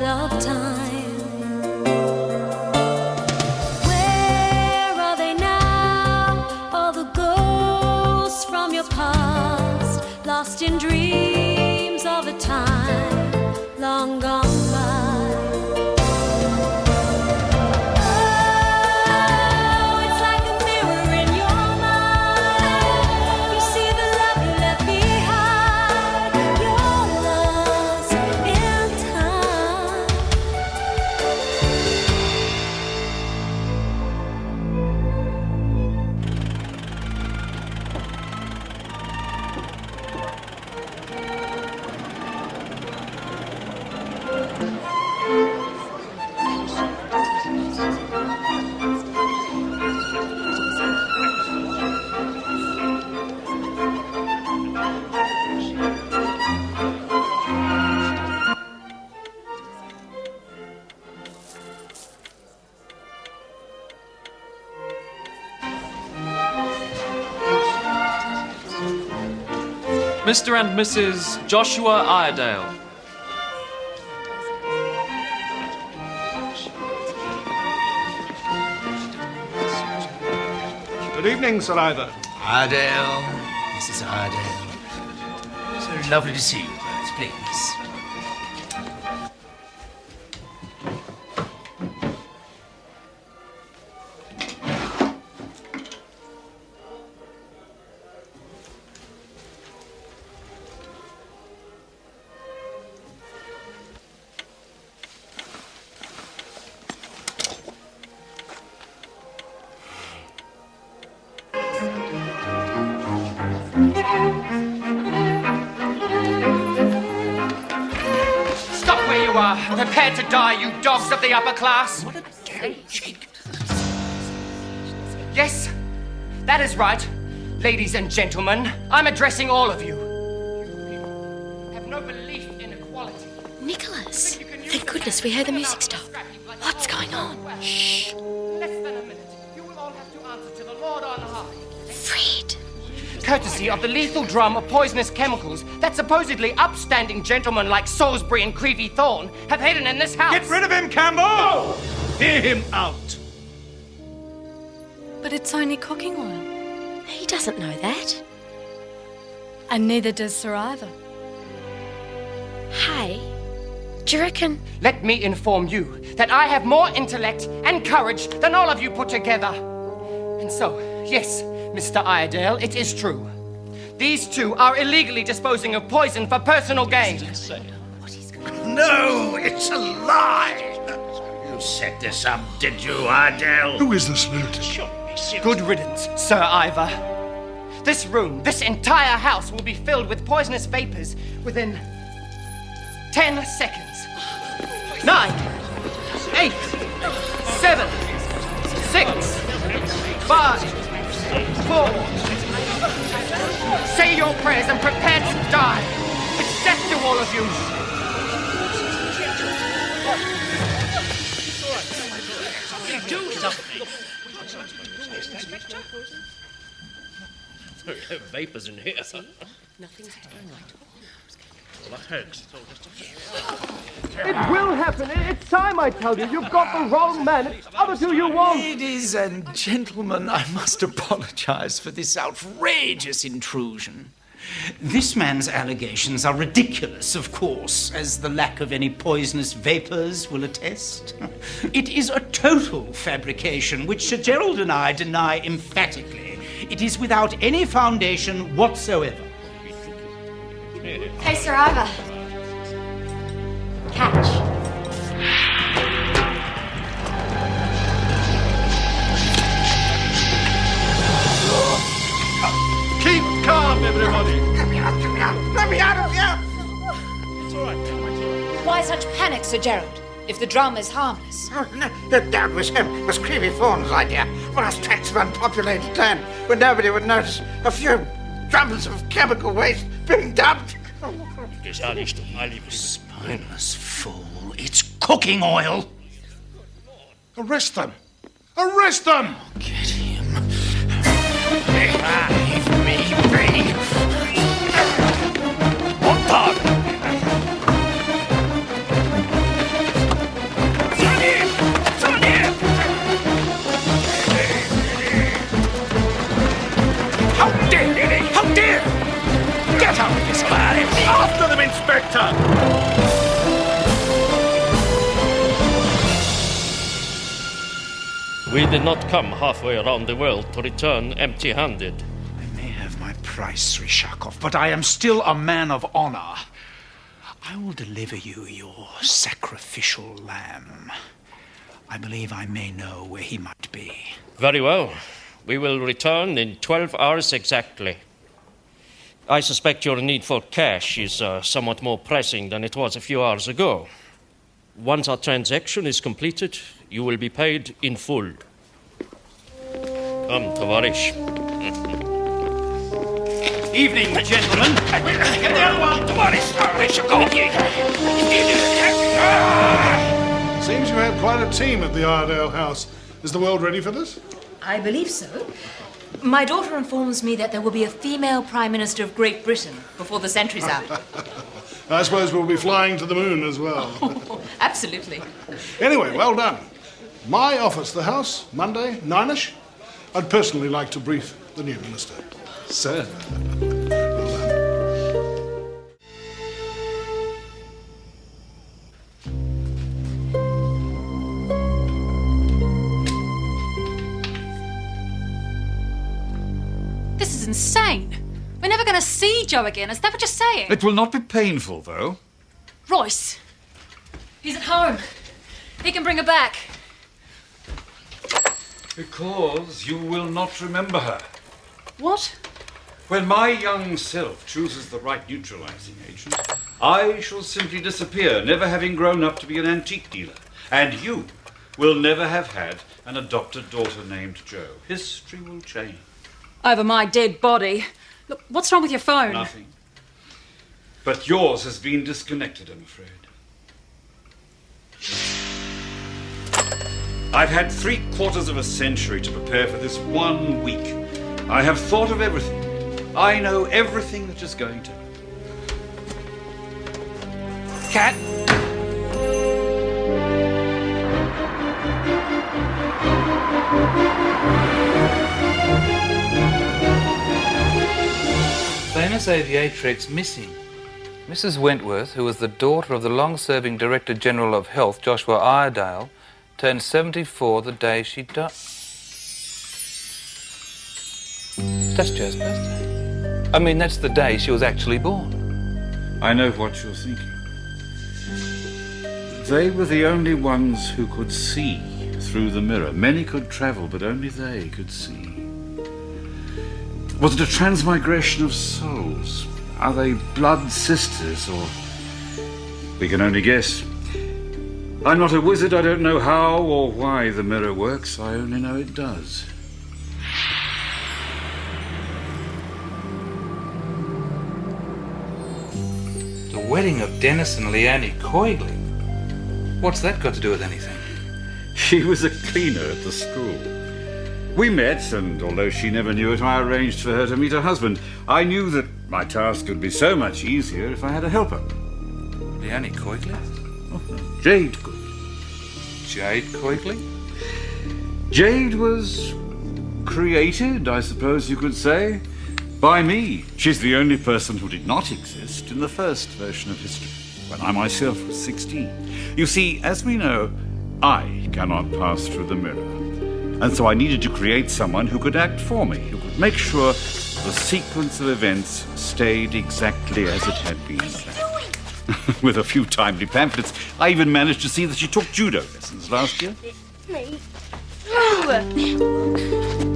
of time. Where are they now? All the ghosts from your past, lost in dreams of a time long gone by. Mr. and Mrs. Joshua Iredale. Good evening, Sir Ivor. Iredale, Mrs. Iredale. So lovely to see you both, please. Prepare to die, you dogs of the upper class. What a damn shame. Yes, that is right. Ladies and gentlemen, I'm addressing all of you. You have no belief in equality. Nicholas, thank goodness we heard the music stop. What's going on? Shh. Less than a minute, you will all have to answer to the Lord on high. Fred. Courtesy of the lethal drum of poisonous chemicals that supposedly upstanding gentlemen like Salisbury and Creevy Thorne have hidden in this house. Get rid of him, Campbell! No! Hear him out. But it's only cooking oil. He doesn't know that. And neither does Sir Ivor. Hey, do you reckon... Let me inform you that I have more intellect and courage than all of you put together. And so, yes, Mr. Iredale, it is true. These two are illegally disposing of poison for personal gain. No, it's a lie. You set this up, did you, Iredale? Who is this lunatic? Good riddance, Sir Ivor. This room, this entire house will be filled with poisonous vapors within 10 seconds. 9, 8, 7, 6, 5, 4. Say your prayers and prepare to die. It's death to all of you. Do something. Vapors in here. Nothing's going right. It will happen. It's time, I tell you. You've got the wrong man. It's other two you want. Ladies and gentlemen, I must apologize for this outrageous intrusion. This man's allegations are ridiculous, of course, as the lack of any poisonous vapors will attest. It is a total fabrication, which Sir Gerald and I deny emphatically. It is without any foundation whatsoever. Hey, Sir Ivor. Catch. Keep calm, everybody. Let me out of here! It's all right. Why such panic, Sir Gerald, if the drum is harmless? Oh, no, the doubt was him. It was Creevy Thorne's idea. Vast tracts of unpopulated land where nobody would notice a few drums of chemical waste being dumped. Spineless fool. It's cooking oil. Arrest them. Arrest them! Get him. Leave me be. What the? We did not come halfway around the world to return empty-handed. I may have my price, Rishakov, but I am still a man of honor. I will deliver you your sacrificial lamb. I believe I may know where he might be. Very well. We will return in 12 hours exactly. I suspect your need for cash is somewhat more pressing than it was a few hours ago. Once our transaction is completed, you will be paid in full. Come, Tovarish. Evening, gentlemen. Get the other one! Tovarish! Let's go! Seems you had quite a team at the Iredale house. Is the world ready for this? I believe so. My daughter informs me that there will be a female Prime Minister of Great Britain before the century's out. I suppose we'll be flying to the moon as well. Absolutely. Anyway, well done. My office, the House, Monday, 9ish. I'd personally like to brief the new minister. Sir. Well done. This is insane. We're never going to see Joe again. Is that what you're saying? It will not be painful, though. Royce. He's at home. He can bring her back. Because you will not remember her. What? When my young self chooses the right neutralizing agent, I shall simply disappear, never having grown up to be an antique dealer. And you will never have had an adopted daughter named Jo. History will change. Over my dead body. Look, what's wrong with your phone? Nothing. But yours has been disconnected, I'm afraid. I've had 3/4 of a century to prepare for this 1 week. I have thought of everything. I know everything that is going to happen. Cat. Famous aviatrix missing. Mrs. Wentworth, who was the daughter of the long-serving Director General of Health, Joshua Iredale, turned 74 the day she died. That's Jo's birthday. I mean, that's the day she was actually born. I know what you're thinking. They were the only ones who could see through the mirror. Many could travel, but only they could see. Was it a transmigration of souls? Are they blood sisters, or... We can only guess. I'm not a wizard. I don't know how or why the mirror works. I only know it does. The wedding of Dennis and Leanne Coigley? What's that got to do with anything? She was a cleaner at the school. We met, and although she never knew it, I arranged for her to meet her husband. I knew that my task would be so much easier if I had a helper. Leanne Coigley? Oh, no. Jade Coigley. Jade Coigley? Jade was created, I suppose you could say, by me. She's the only person who did not exist in the first version of history, when I myself was 16. You see, as we know, I cannot pass through the mirror. And so I needed to create someone who could act for me, who could make sure the sequence of events stayed exactly as it had been planned. With a few timely pamphlets, I even managed to see that she took judo lessons last year. Me.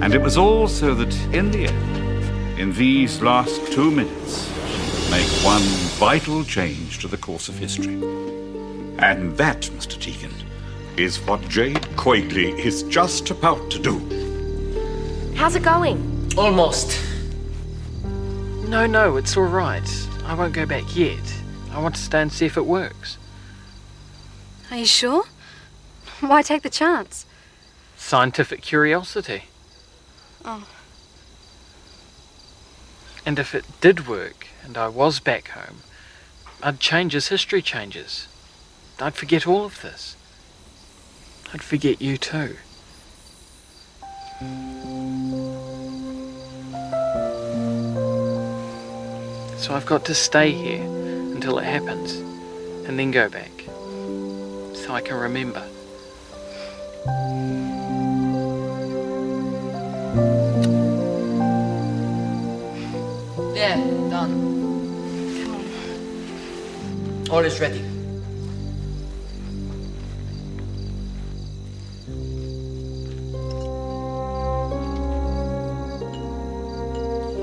And it was all so that, in the end, in these last 2 minutes, she would make one vital change to the course of history. And that, Mr. Tiegan, is what Jade Coigley is just about to do. How's it going? Almost. No, it's all right. I won't go back yet. I want to stay and see if it works. Are you sure? Why take the chance? Scientific curiosity. Oh. And if it did work, and I was back home, I'd change as history changes. I'd forget all of this. I'd forget you too. So I've got to stay here until it happens, and then go back, so I can remember. There, done. All is ready.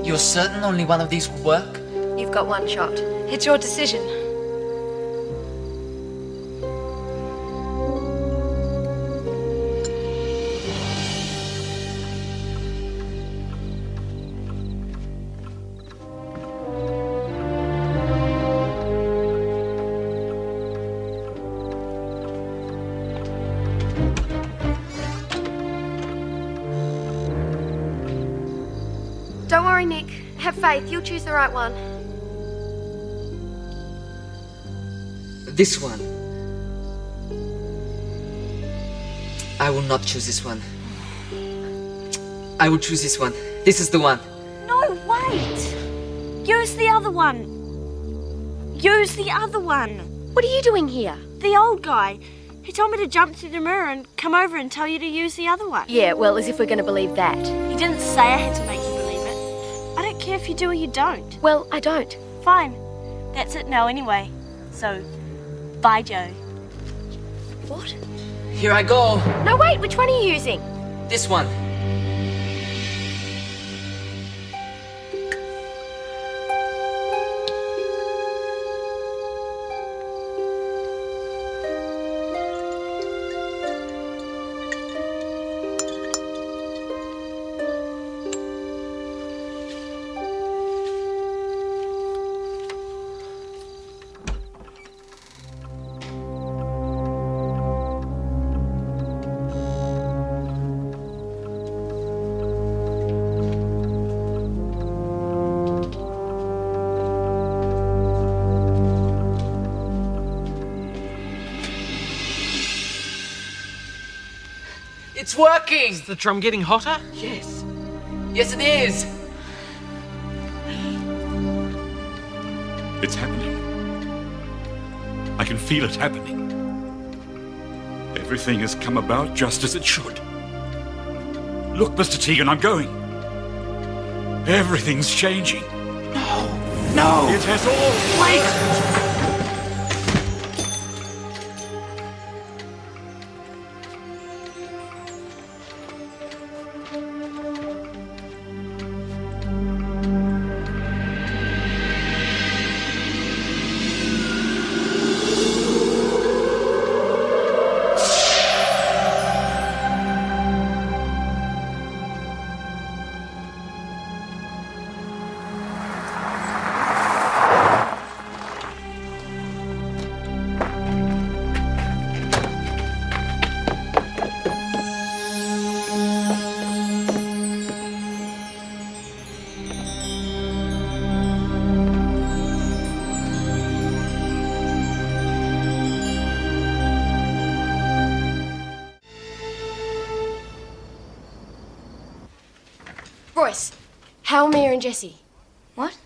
You're certain only one of these will work? You've got one shot. It's your decision. Don't worry, Nick. Have faith. You'll choose the right one. This one. I will not choose this one. I will choose this one. This is the one. No, wait. Use the other one. Use the other one. What are you doing here? The old guy. He told me to jump through the mirror and come over and tell you to use the other one. Yeah, well, as if we're going to believe that. He didn't say I had to make you believe it. I don't care if you do or you don't. Well, I don't. Fine. That's it now anyway. So, bye, Joe. What? Here I go. No, wait, which one are you using? This one. It's working! Is the drum getting hotter? Yes. Yes, it is. It's happening. I can feel it happening. Everything has come about just as it should. Look, Mr. Tiegan, I'm going. Everything's changing. No! It has all... Wait! Royce, how are Mia and Jessie? What?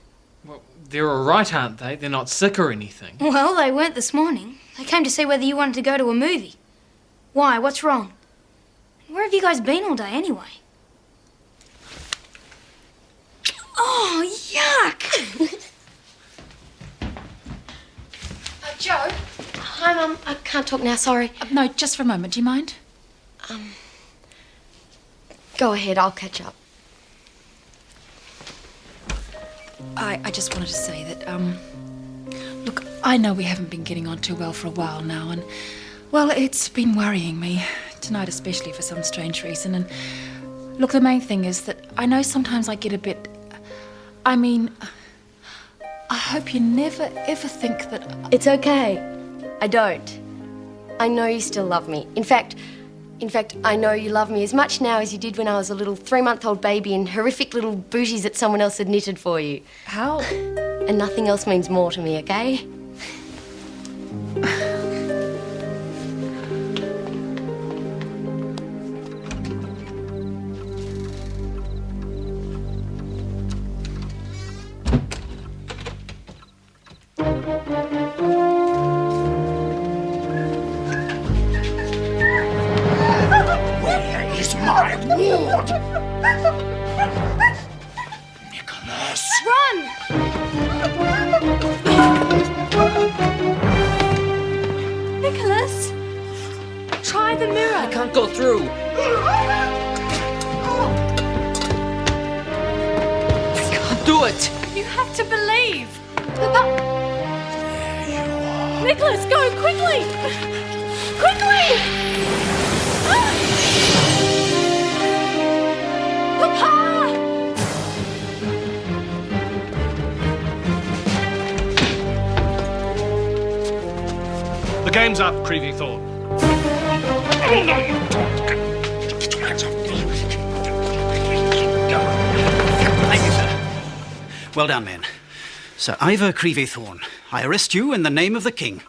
Well, they're all right, aren't they? They're not sick or anything. Well, they weren't this morning. They came to see whether you wanted to go to a movie. Why? What's wrong? Where have you guys been all day anyway? Oh, yuck! Joe? Hi, Mum. I can't talk now, sorry. No, just for a moment. Do you mind? Go ahead, I'll catch up. I just wanted to say that, look, I know we haven't been getting on too well for a while now, and, well, it's been worrying me, tonight especially for some strange reason, and, look, the main thing is that I know sometimes I get a bit, I mean, I hope you never, ever think that... It's okay. I don't. I know you still love me. In fact, I know you love me as much now as you did when I was a little 3-month-old baby in horrific little booties that someone else had knitted for you. How? And nothing else means more to me, okay? Where is my ward? Nicholas! Run! Nicholas! Try the mirror. I can't go through. I can't do it. You have to believe. Nicholas, go quickly! Quickly! Papa! The game's up, Creevy Thorne. Oh, no, you don't. Get your hands off me. Thank you, sir. Well done, men. Sir Ivor Creevy Thorne, I arrest you in the name of the King.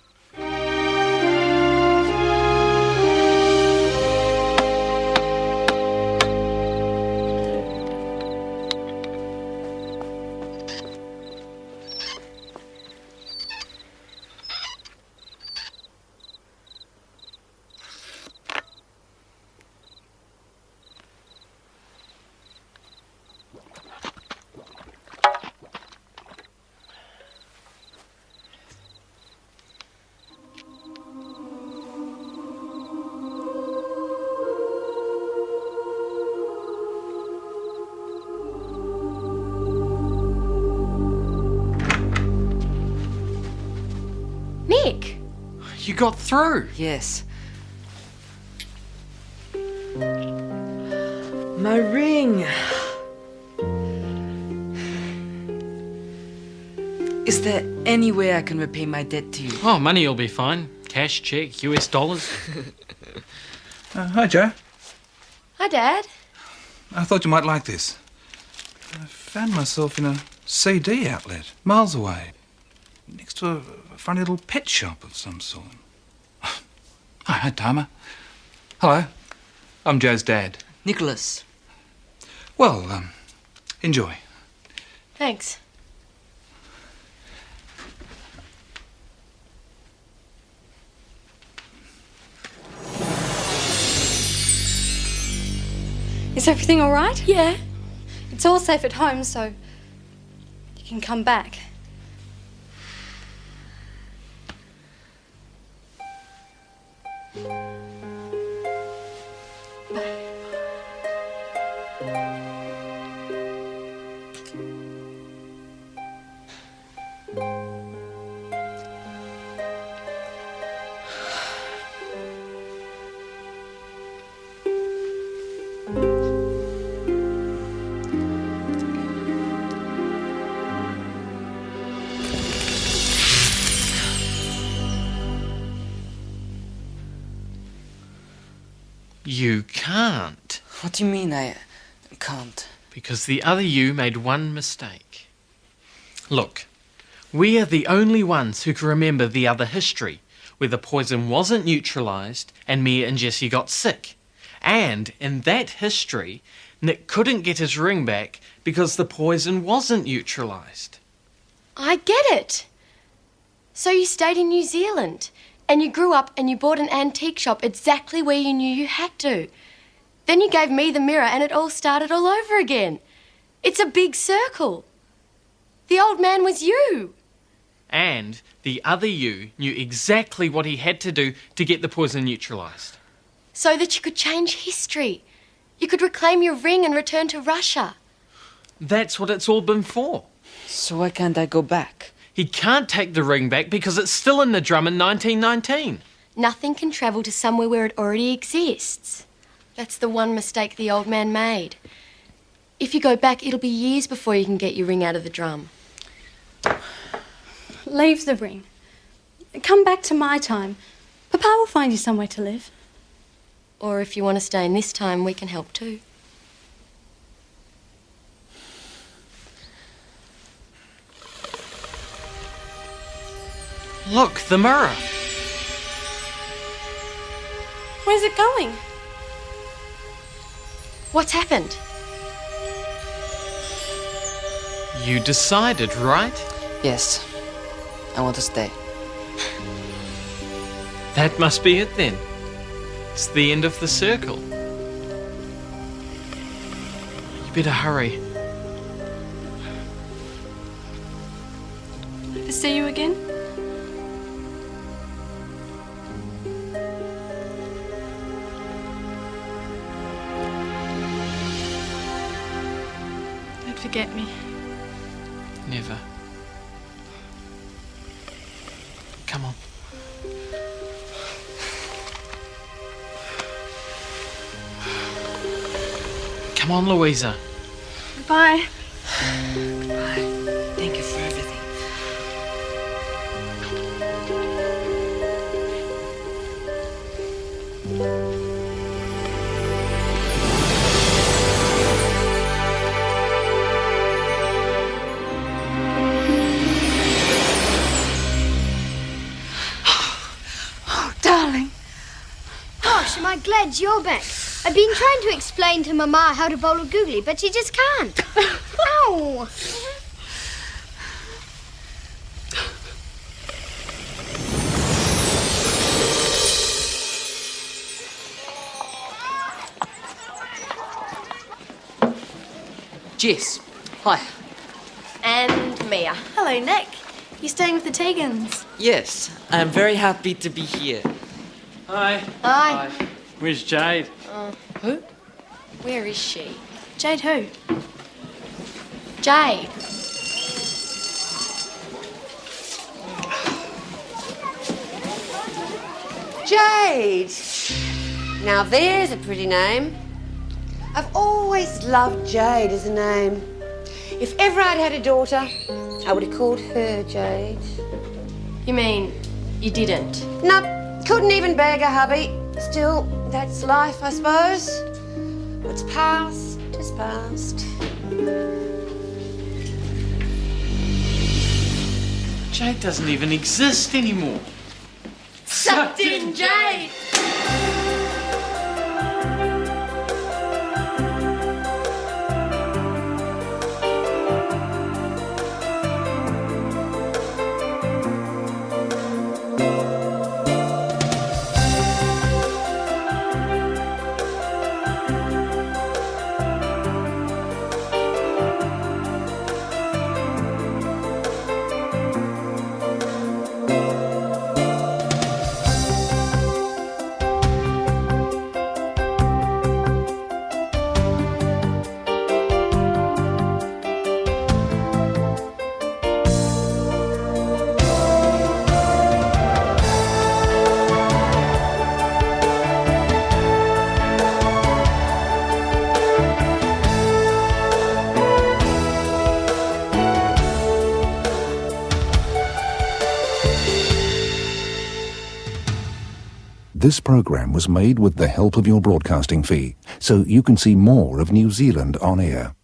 Nick! You got through. Yes. My ring. Is there any way I can repay my debt to you? Oh, money will be fine. Cash, check, US dollars. Hi, Joe. Hi, Dad. I thought you might like this. I found myself in a CD outlet, miles away, next to a funny little pet shop of some sort. Hi, Timer. Hello. I'm Joe's dad. Nicholas. Well, enjoy. Thanks. Is everything all right? Yeah. It's all safe at home, so you can come back. You can't. What do you mean I can't? Because the other you made one mistake. Look, we are the only ones who can remember the other history, where the poison wasn't neutralised and Mia and Jessie got sick. And in that history, Nick couldn't get his ring back because the poison wasn't neutralised. I get it. So you stayed in New Zealand, and you grew up and you bought an antique shop exactly where you knew you had to. Then you gave me the mirror and it all started all over again. It's a big circle. The old man was you. And the other you knew exactly what he had to do to get the poison neutralised. So that you could change history. You could reclaim your ring and return to Russia. That's what it's all been for. So why can't I go back? He can't take the ring back because it's still in the drum in 1919. Nothing can travel to somewhere where it already exists. That's the one mistake the old man made. If you go back, it'll be years before you can get your ring out of the drum. Leave the ring. Come back to my time. Papa will find you somewhere to live. Or if you want to stay in this time, we can help too. Look, the mirror. Where's it going? What's happened? You decided, right? Yes. I want to stay. That must be it then. It's the end of the circle. better hurry. To see you again? Don't forget me. Never. Come on. Come on, Louisa. Goodbye. Goodbye. Thank you for everything. Oh, darling. Gosh, am I glad you're back. I've been trying to explain to Mama how to bowl a googly, but she just can't. Ow! Jess, hi. And Mia. Hello, Nick. You staying with the Tiegans? Yes, I'm very happy to be here. Hi. Hi. Where's Jade? Who? Where is she? Jade who? Jade. Jade. Now there's a pretty name. I've always loved Jade as a name. If ever I'd had a daughter, I would have called her Jade. You mean you didn't? No, couldn't even beg a hubby. Still, that's life, I suppose. What's past is past. Jade doesn't even exist anymore. Sucked in Jade! This program was made with the help of your broadcasting fee, so you can see more of New Zealand on air.